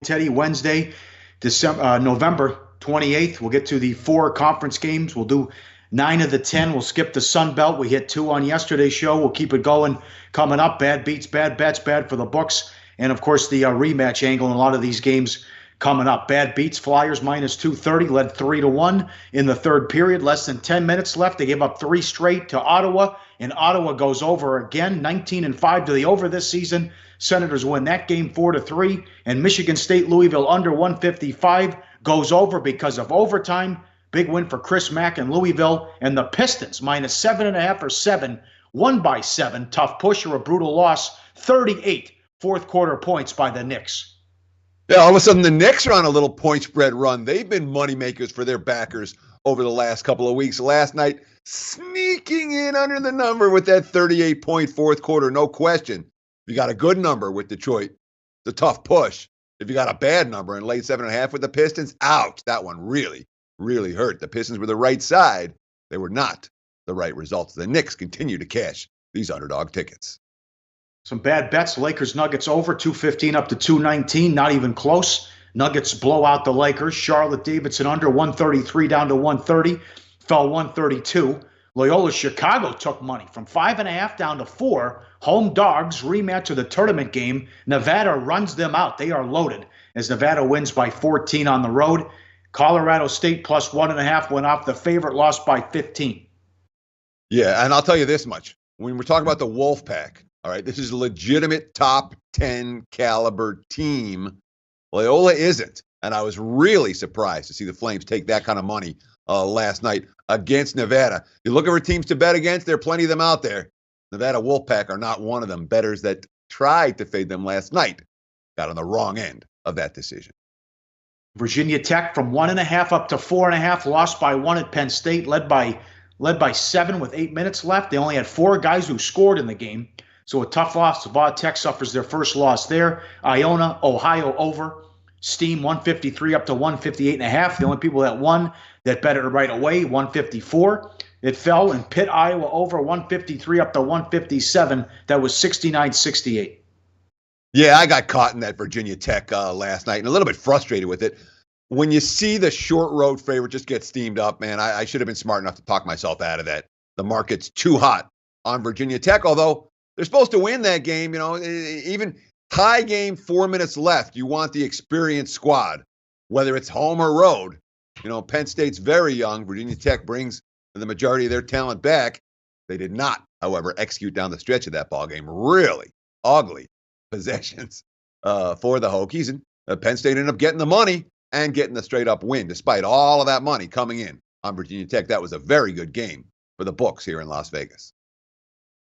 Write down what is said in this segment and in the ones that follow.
Teddy. Wednesday, November 28th. We'll get to the 4 conference games. We'll do 9 of the 10. We'll skip the Sun Belt. We hit 2 on yesterday's show. We'll keep it going coming up. Bad beats, bad bets, bad for the books. And, of course, the rematch angle in a lot of these games coming up. Bad beats, Flyers minus 230, led 3-1 in the third period. Less than 10 minutes left. They gave up 3 straight to Ottawa, and Ottawa goes over again, 19-5 to the over this season. Senators win that game 4-3, and Michigan State Louisville under 155 goes over because of overtime. Big win for Chris Mack and Louisville, and the Pistons minus 7.5 or 7, won by 7. Tough push or a brutal loss, 38 fourth quarter points by the Knicks. Yeah, all of a sudden the Knicks are on a little point spread run. They've been moneymakers for their backers over the last couple of weeks. Last night, sneaking in under the number with that 38-point fourth quarter, no question. If you got a good number with Detroit, the tough push. If you got a bad number and laid 7.5 with the Pistons, ouch, that one really, really hurt. The Pistons were the right side. They were not the right results. The Knicks continue to cash these underdog tickets. Some bad bets. Lakers Nuggets over 215 up to 219. Not even close. Nuggets blow out the Lakers. Charlotte Davidson under 133 down to 130. Fell 132. Loyola Chicago took money from 5.5 down to 4. Home dogs rematch of the tournament game. Nevada runs them out. They are loaded as Nevada wins by 14 on the road. Colorado State plus 1.5 went off the favorite, lost by 15. Yeah, and I'll tell you this much. When we're talking about the Wolfpack, all right, this is a legitimate top 10 caliber team. Loyola isn't. And I was really surprised to see the Flames take that kind of money last night against Nevada. You look over teams to bet against, there are plenty of them out there. Nevada Wolfpack are not one of them. Bettors that tried to fade them last night got on the wrong end of that decision. Virginia Tech from 1.5 up to 4.5, lost by 1 at Penn State, led by 7 with 8 minutes left. They only had 4 guys who scored in the game. So a tough loss. Tech suffers their first loss there. Iona, Ohio over. Steam 153 up to 158.5. The only people that won that bet it right away, 154. It fell. And Pitt, Iowa over 153 up to 157. That was 69-68. Yeah, I got caught in that Virginia Tech last night and a little bit frustrated with it. When you see the short road favorite just get steamed up, man, I should have been smart enough to talk myself out of that. The market's too hot on Virginia Tech, although they're supposed to win that game. You know, even tie game, 4 minutes left. You want the experienced squad, whether it's home or road. You know, Penn State's very young. Virginia Tech brings the majority of their talent back. They did not, however, execute down the stretch of that ball game. Really ugly possessions for the Hokies. And Penn State ended up getting the money and getting the straight-up win, despite all of that money coming in on Virginia Tech. That was a very good game for the books here in Las Vegas.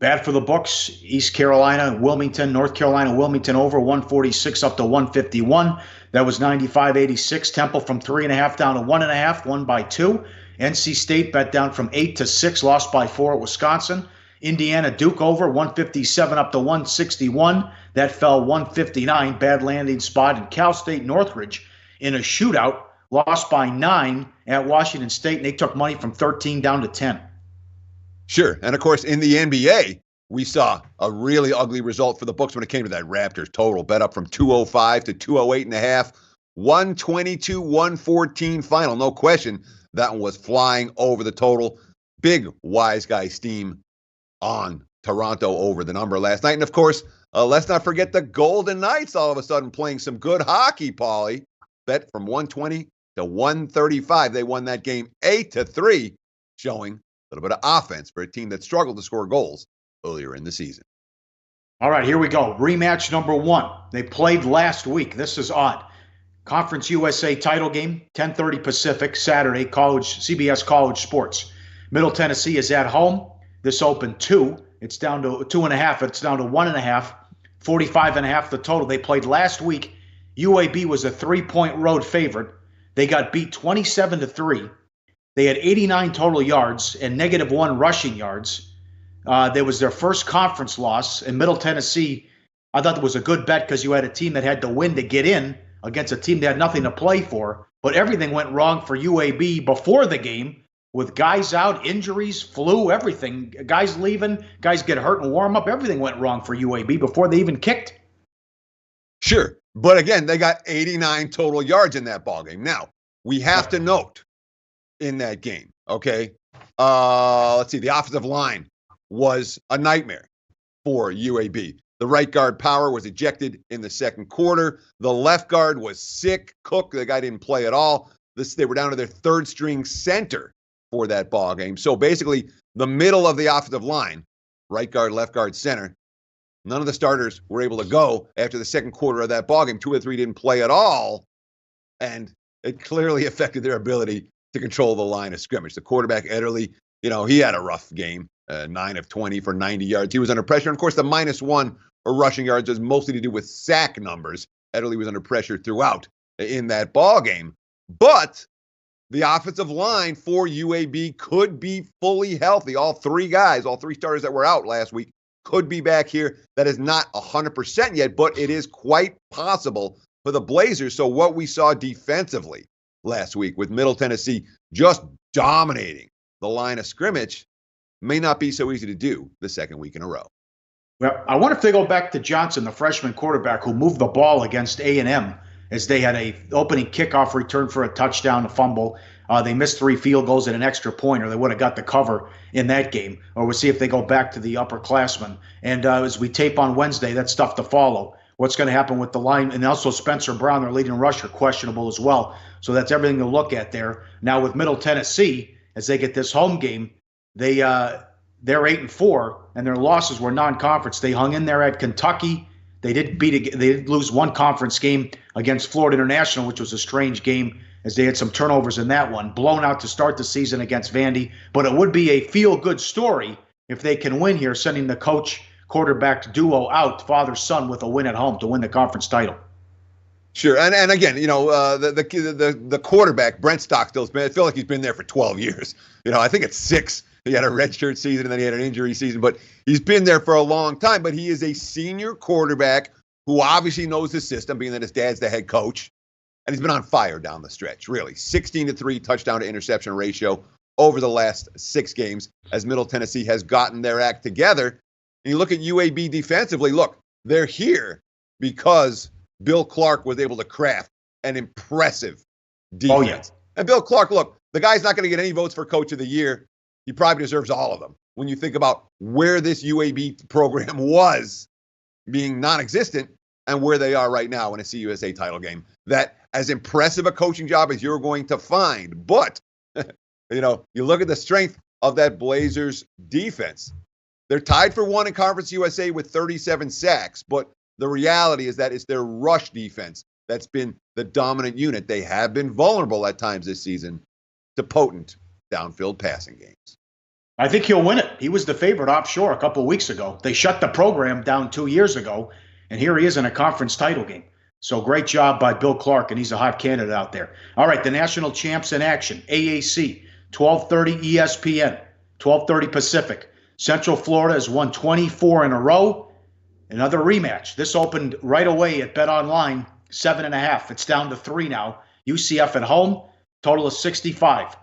Bad for the books. East Carolina, Wilmington, North Carolina, Wilmington over 146 up to 151. That was 95-86. Temple from 3.5 down to 1.5, won by 2. NC State bet down from 8 to 6, lost by 4 at Wisconsin. Indiana, Duke over 157 up to 161. That fell 159. Bad landing spot. And Cal State, Northridge in a shootout, lost by 9 at Washington State. And they took money from 13 down to 10. Sure. And, of course, in the NBA, we saw a really ugly result for the books when it came to that Raptors total. Bet up from 205 to 208.5. 122-114 final. No question that one was flying over the total. Big wise guy steam on Toronto over the number last night. And, of course, let's not forget the Golden Knights all of a sudden playing some good hockey, Paulie. Bet from 120 to 135. They won that game 8-3, showing a little bit of offense for a team that struggled to score goals earlier in the season. All right, here we go. Rematch number 1. They played last week. This is odd. Conference USA title game, 10:30 Pacific, Saturday, CBS College Sports. Middle Tennessee is at home. This opened 2. It's down to 2.5. It's down to 1.5. 45.5 the total. They played last week. UAB was a 3-point road favorite. They got beat 27-3. They had 89 total yards and -1 rushing yards. There was their first conference loss. In Middle Tennessee, I thought it was a good bet because you had a team that had to win to get in against a team that had nothing to play for. But everything went wrong for UAB before the game with guys out, injuries, flu, everything. Guys leaving, guys get hurt in warm-up. Everything went wrong for UAB before they even kicked. Sure. But again, they got 89 total yards in that ball game. Now, we have to note in that game, okay? Let's see. The offensive line was a nightmare for UAB. The right guard Power was ejected in the second quarter. The left guard was sick. Cook, the guy didn't play at all. They were down to their third string center for that ball game. So basically, the middle of the offensive line, right guard, left guard, center, none of the starters were able to go after the second quarter of that ball game. 2 of the 3 didn't play at all, and it clearly affected their ability to control the line of scrimmage. The quarterback, Ederle, he had a rough game, 9 of 20 for 90 yards. He was under pressure. And, of course, the -1 or rushing yards has mostly to do with sack numbers. Ederle was under pressure throughout in that ball game. But the offensive line for UAB could be fully healthy. All 3 starters that were out last week could be back here. That is not 100% yet, but it is quite possible for the Blazers. So what we saw defensively last week with Middle Tennessee just dominating the line of scrimmage may not be so easy to do the second week in a row. Well, I wonder if they go back to Johnson, the freshman quarterback who moved the ball against A&M as they had a opening kickoff return for a touchdown, a fumble. They missed 3 field goals and an extra point, or they would have got the cover in that game. Or we'll see if they go back to the upperclassmen. And as we tape on Wednesday, that's stuff to follow. What's going to happen with the line? And also Spencer Brown, their leading rusher, questionable as well. So that's everything to look at there. Now with Middle Tennessee, as they get this home game, they're 8-4, and their losses were non-conference. They hung in there at Kentucky. They did lose one conference game against Florida International, which was a strange game as they had some turnovers in that one. Blown out to start the season against Vandy. But it would be a feel-good story if they can win here, sending the coach-quarterback duo out, father-son, with a win at home to win the conference title. Sure, and again, the quarterback, Brent Stockstill's I feel like he's been there for 12 years. I think it's 6. He had a redshirt season, and then he had an injury season. But he's been there for a long time. But he is a senior quarterback who obviously knows the system, being that his dad's the head coach. And he's been on fire down the stretch, really. 16-3 touchdown to interception ratio over the last 6 games as Middle Tennessee has gotten their act together. And you look at UAB defensively, look, they're here because Bill Clark was able to craft an impressive defense. Oh, yeah. And Bill Clark, look, the guy's not going to get any votes for Coach of the Year. He probably deserves all of them. When you think about where this UAB program was being non-existent and where they are right now in a CUSA title game, that as impressive a coaching job as you're going to find. But, you look at the strength of that Blazers defense. They're tied for 1 in Conference USA with 37 sacks, but the reality is that it's their rush defense that's been the dominant unit. They have been vulnerable at times this season to potent downfield passing games. I think he'll win it. He was the favorite offshore a couple of weeks ago. They shut the program down 2 years ago, and here he is in a conference title game. So great job by Bill Clark, and he's a hot candidate out there. All right, the national champs in action. AAC, 12:30 ESPN, 12:30 Pacific. Central Florida has won 24 in a row. Another rematch. This opened right away at Bet Online, 7.5. It's down to 3 now. UCF at home, total of 65.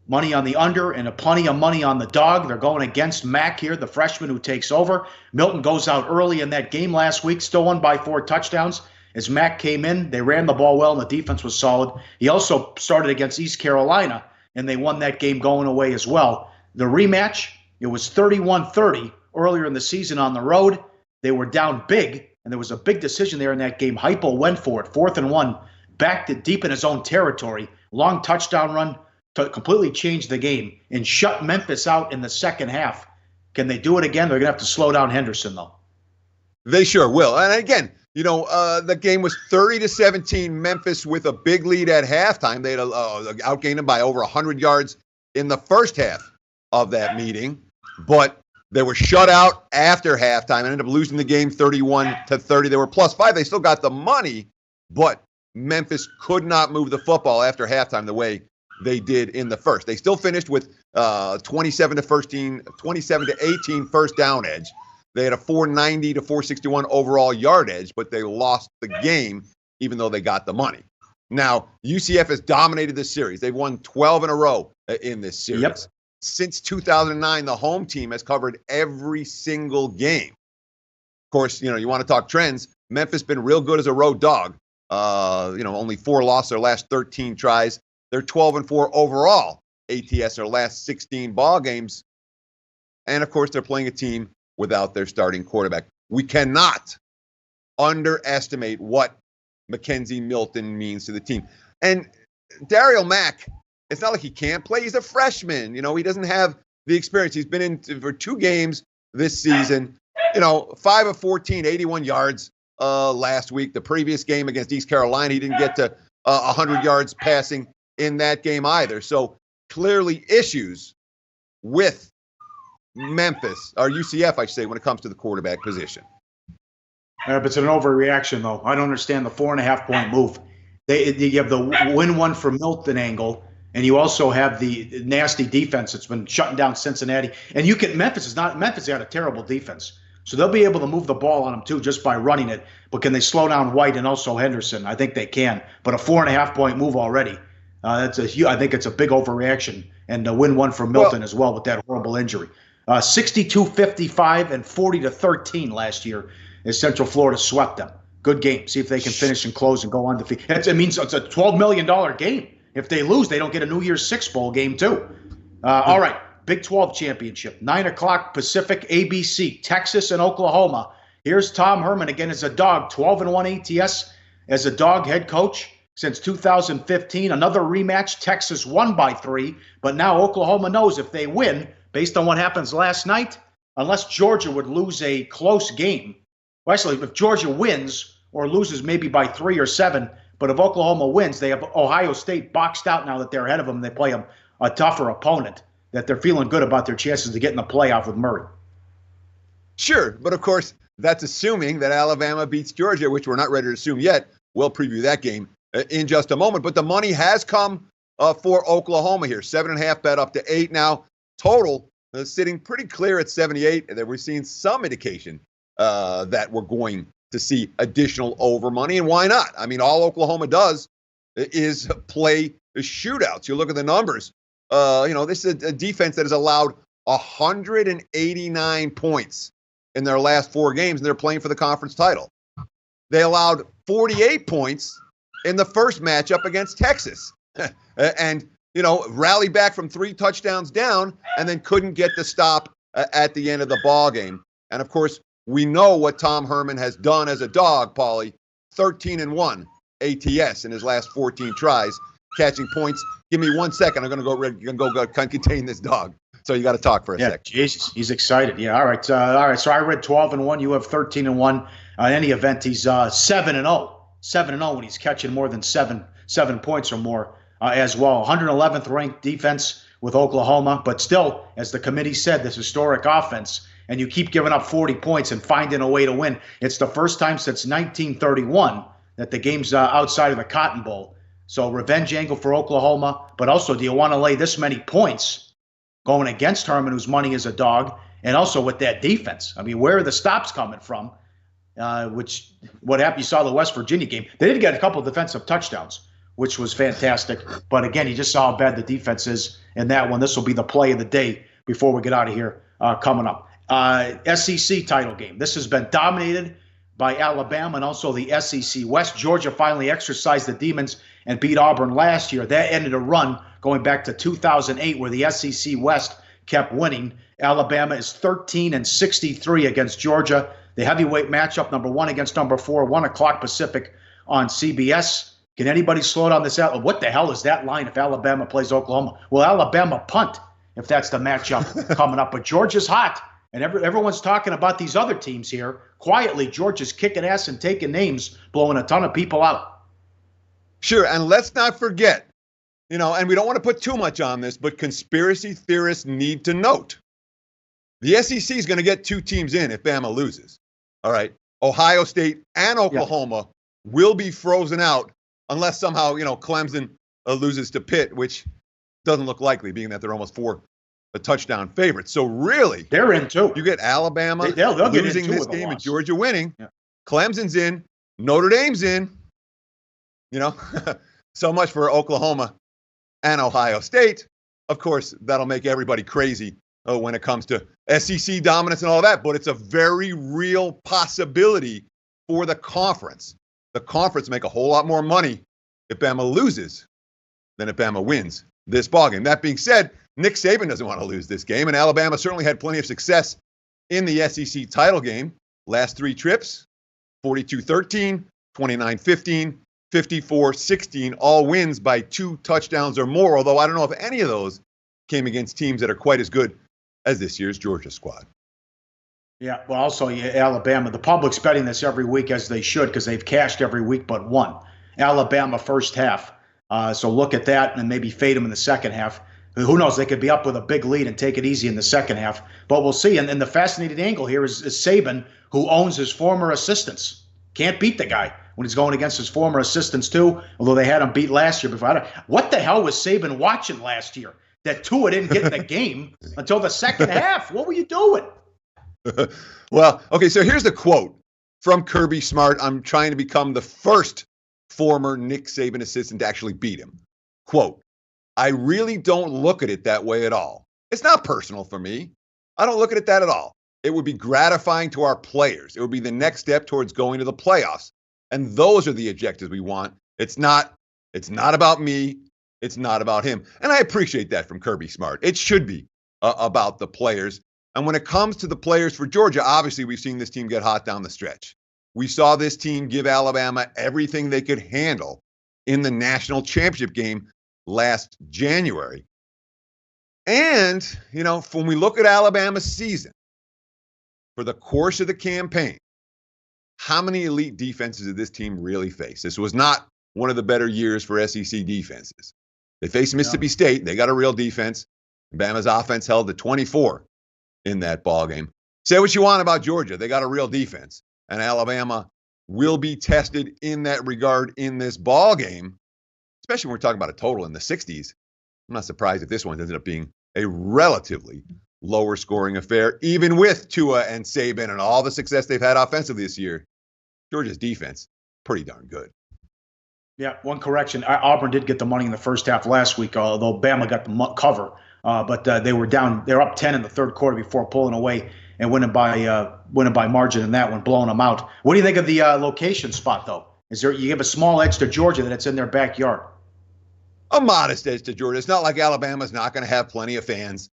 Money on the under and plenty of money on the dog. They're going against Mack here, the freshman who takes over. Milton goes out early in that game last week, still won by 4 touchdowns. As Mack came in, they ran the ball well, and the defense was solid. He also started against East Carolina, and they won that game going away as well. The rematch, it was 31-30 earlier in the season on the road. They were down big, and there was a big decision there in that game. Heupel went for it, 4th and 1, backed it deep in his own territory. Long touchdown run to completely change the game and shut Memphis out in the second half. Can they do it again? They're going to have to slow down Henderson, though. They sure will. And again, the game was 30-17, Memphis with a big lead at halftime. They had outgained them by over 100 yards in the first half of that meeting, but they were shut out after halftime and ended up losing the game 31-30. They were +5. They still got the money, but Memphis could not move the football after halftime the way they did in the first. They still finished with 27-18 first down edge. They had a 490 to 461 overall yard edge, but they lost the game even though they got the money. Now, UCF has dominated this series. They've won 12 in a row in this series. Yep. Since 2009, the home team has covered every single game. Of course, you want to talk trends. Memphis been real good as a road dog. Only 4 lost their last 13 tries. They're 12-4 overall ATS their last 16 ball games. And of course, they're playing a team without their starting quarterback. We cannot underestimate what Mackenzie Milton means to the team. And Daryl Mack, it's not like he can't play. He's a freshman. He doesn't have the experience. He's been in for 2 games this season. 5 of 14, 81 yards last week. The previous game against East Carolina, he didn't get to 100 yards passing in that game either. So clearly issues with Memphis, or UCF, I should say, when it comes to the quarterback position. But it's an overreaction, though. I don't understand the 4.5-point move. You have the win one for Milton angle, and you also have the nasty defense that's been shutting down Cincinnati. And Memphis got a terrible defense. So they'll be able to move the ball on them, too, just by running it. But can they slow down White and also Henderson? I think they can. But a 4.5-point move already, I think it's a big overreaction. And the win one for Milton as well with that horrible injury. 62-55 and 40-13 last year as Central Florida swept them. Good game. See if they can finish and close and go undefeated. It means it's a $12 million game. If they lose, they don't get a New Year's Six bowl game, too. All right. Big 12 championship, 9 o'clock Pacific, ABC, Texas and Oklahoma. Here's Tom Herman again as a dog, 12-1 ATS as a dog head coach since 2015. Another rematch. Texas won by 3, but now Oklahoma knows if they win, based on what happens last night, unless Georgia would lose a close game. Well, actually, if Georgia wins or loses maybe by 3 or 7, but if Oklahoma wins, they have Ohio State boxed out now that they're ahead of them. They play a tougher opponent, that they're feeling good about their chances to get in the playoff with Murray. Sure, but of course, that's assuming that Alabama beats Georgia, which we're not ready to assume yet. We'll preview that game in just a moment. But the money has come for Oklahoma here. 7.5 bet up to 8 now. Total sitting pretty clear at 78. And then we're seeing some indication that we're going to see additional over money. And why not? I mean, all Oklahoma does is play shootouts. You look at the numbers. This is a defense that has allowed 189 points in their last 4 games, and they're playing for the conference title. They allowed 48 points in the first matchup against Texas. And, rallied back from 3 touchdowns down and then couldn't get the stop at the end of the ball game. And, of course, we know what Tom Herman has done as a dog, Paulie. 13-1 ATS in his last 14 tries, catching points. Give me 1 second. I'm going to go contain this dog. So you got to talk for a sec. Jesus, he's excited. Yeah, all right. So I read 12-1. You have 13-1. In any event, he's 7-0. 7-0 when he's catching more than seven points or more as well. 111th ranked defense with Oklahoma, but still, as the committee said, this historic offense. And you keep giving up 40 points and finding a way to win. It's the first time since 1931 that the game's outside of the Cotton Bowl. So revenge angle for Oklahoma, but also do you want to lay this many points going against Herman, whose money is a dog, and also with that defense? I mean, where are the stops coming from? What happened? You saw the West Virginia game. They did get a couple of defensive touchdowns, which was fantastic. But again, you just saw how bad the defense is in that one. This will be the play of the day before we get out of here coming up. SEC title game. This has been dominated by Alabama and also the SEC West. Georgia finally exercised the demons and beat Auburn last year. That ended a run going back to 2008 where the SEC West kept winning. Alabama is 13-63 against Georgia. The heavyweight matchup, number 1 against number 4, 1 o'clock Pacific on CBS. Can anybody slow down this out? What the hell is that line if Alabama plays Oklahoma? Well, Alabama punt if that's the matchup coming up. But Georgia's hot. And everyone's talking about these other teams here. Quietly, Georgia's kicking ass and taking names, blowing a ton of people out. Sure, and let's not forget, and we don't want to put too much on this, but conspiracy theorists need to note, the SEC is going to get 2 teams in if Bama loses. All right, Ohio State and Oklahoma will be frozen out unless somehow, Clemson loses to Pitt, which doesn't look likely, being that they're almost 4 touchdown favorites. So really, they're in too. You get Alabama they'll losing this game and Georgia winning. Yeah. Clemson's in, Notre Dame's in. So much for Oklahoma and Ohio State. Of course, that'll make everybody crazy when it comes to SEC dominance and all that, but it's a very real possibility for the conference. The conference make a whole lot more money if Bama loses than if Bama wins this ballgame. That being said, Nick Saban doesn't want to lose this game, and Alabama certainly had plenty of success in the SEC title game. Last 3 trips, 42-13, 29-15, 54-16, all wins by 2 touchdowns or more, although I don't know if any of those came against teams that are quite as good as this year's Georgia squad. Yeah, well, also Alabama. The public's betting this every week, as they should, because they've cashed every week but one. Alabama first half. So look at that and maybe fade them in the second half. Who knows? They could be up with a big lead and take it easy in the second half. But we'll see. And the fascinating angle here is Saban, who owns his former assistants. Can't beat the guy when he's going against his former assistants, too, although they had him beat last year. Before. What the hell was Saban watching last year that Tua didn't get in the game until the second half? What were you doing? Well, okay, so here's the quote from Kirby Smart. I'm trying to become the first former Nick Saban assistant to actually beat him. Quote, I really don't look at it that way at all. It's not personal for me. I don't look at it that at all. It would be gratifying to our players. It would be the next step towards going to the playoffs. And those are the objectives we want. It's not about me. It's not about him. And I appreciate that from Kirby Smart. It should be about the players. And when it comes to the players for Georgia, obviously we've seen this team get hot down the stretch. We saw this team give Alabama everything they could handle in the national championship game last January. And, when we look at Alabama's season, for the course of the campaign, how many elite defenses did this team really face? This was not one of the better years for SEC defenses. They faced Mississippi State. They got a real defense. Bama's offense held to 24 in that ball game. Say what you want about Georgia. They got a real defense. And Alabama will be tested in that regard in this ball game, especially when we're talking about a total in the 60s. I'm not surprised if this one ended up being a relatively lower scoring affair, even with Tua and Saban and all the success they've had offensively this year. Georgia's defense, pretty darn good. Yeah, one correction. Auburn did get the money in the first half last week, although Bama got the cover. But they were down. They're up 10 in the third quarter before pulling away and winning by margin in that one, blowing them out. What do you think of the location spot, though? You give a small edge to Georgia that it's in their backyard? A modest edge to Georgia. It's not like Alabama's not going to have plenty of fans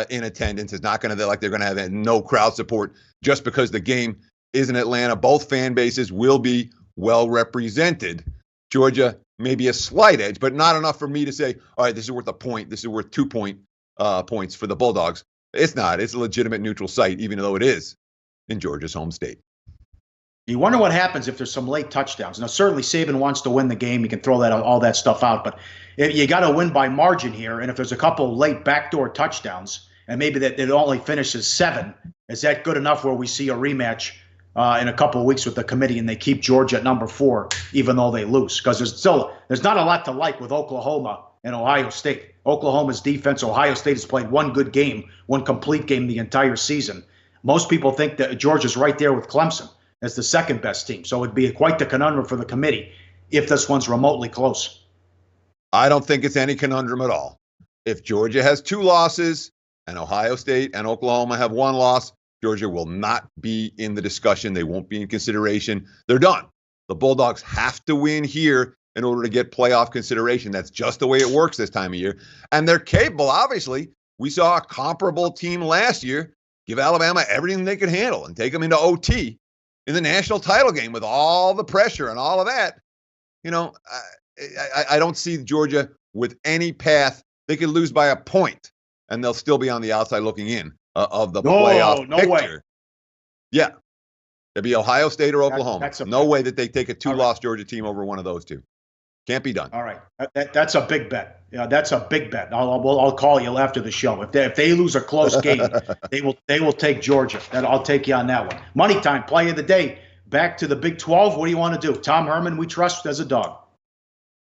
in attendance. It's not going to like they're going to have no crowd support just because the game is in Atlanta. Both fan bases will be well represented. Georgia maybe a slight edge, but not enough for me to say, all right, this is worth a point. This is worth 2 points for the Bulldogs. It's not. It's a legitimate neutral site, even though it is in Georgia's home state. You wonder what happens if there's some late touchdowns. Now, certainly Saban wants to win the game. You can throw all that stuff out, but you got to win by margin here. And if there's a couple late backdoor touchdowns, and maybe that it only finishes 7, is that good enough where we see a rematch in a couple of weeks with the committee and they keep Georgia at number 4, even though they lose? Because there's not a lot to like with Oklahoma and Ohio State. Oklahoma's defense, Ohio State has played one good game, one complete game the entire season. Most people think that Georgia's right there with Clemson as the second best team. So it'd be quite the conundrum for the committee if this one's remotely close. I don't think it's any conundrum at all. If Georgia has 2 losses and Ohio State and Oklahoma have 1 loss, Georgia will not be in the discussion. They won't be in consideration. They're done. The Bulldogs have to win here in order to get playoff consideration. That's just the way it works this time of year. And they're capable, obviously. We saw a comparable team last year give Alabama everything they could handle and take them into OT in the national title game with all the pressure and all of that. I don't see Georgia with any path. They could lose by a point, and they'll still be on the outside looking in of the playoff picture. Way. Yeah. It'd be Ohio State or Oklahoma. That's no way that they take a 2-loss Georgia team over one of those two. Can't be done. All right. That's a big bet. That's a big bet. I'll call you after the show. If they lose a close game, they will take Georgia. I'll take you on that one. Money time, play of the day. Back to the Big 12. What do you want to do? Tom Herman, we trust as a dog.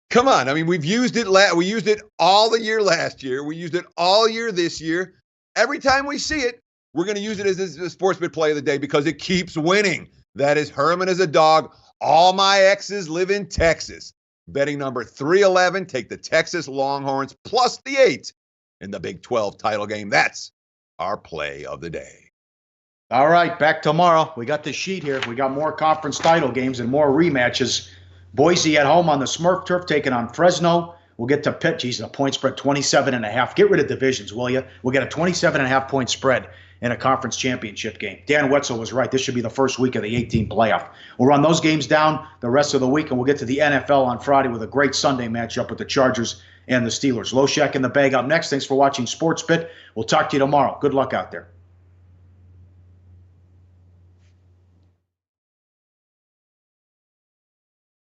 Come on. I mean, we've used it. We used it all the year last year. We used it all year this year. Every time we see it, we're going to use it as a sportsbook play of the day because it keeps winning. That is Herman as a dog. All my exes live in Texas. Betting number 311, take the Texas Longhorns plus the 8 in the Big 12 title game. That's our play of the day. All right, back tomorrow. We got the sheet here. We got more conference title games and more rematches. Boise at home on the Smurf turf taking on Fresno. We'll get to Pitt. Geez, the point spread 27.5. Get rid of divisions, will you? We'll get a 27.5 point spread in a conference championship game. Dan Wetzel was right. This should be the first week of the 18 playoff. We'll run those games down the rest of the week, and we'll get to the NFL on Friday with a great Sunday matchup with the Chargers and the Steelers. Low Shack in the bag up next. Thanks for watching Sports Bit. We'll talk to you tomorrow. Good luck out there.